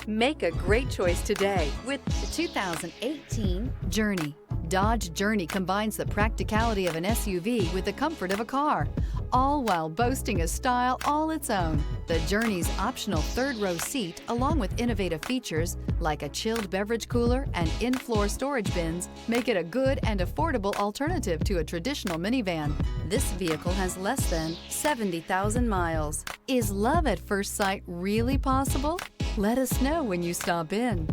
Make a great choice today with The 2018 Journey. Dodge Journey combines the practicality of an SUV with the comfort of a car, all while boasting a style all its own. The Journey's optional third-row seat, along with innovative features like a chilled beverage cooler and in-floor storage bins, make it a good and affordable alternative to a traditional minivan. This vehicle has less than 70,000 miles. Is love at first sight really possible? Let us know when you stop in.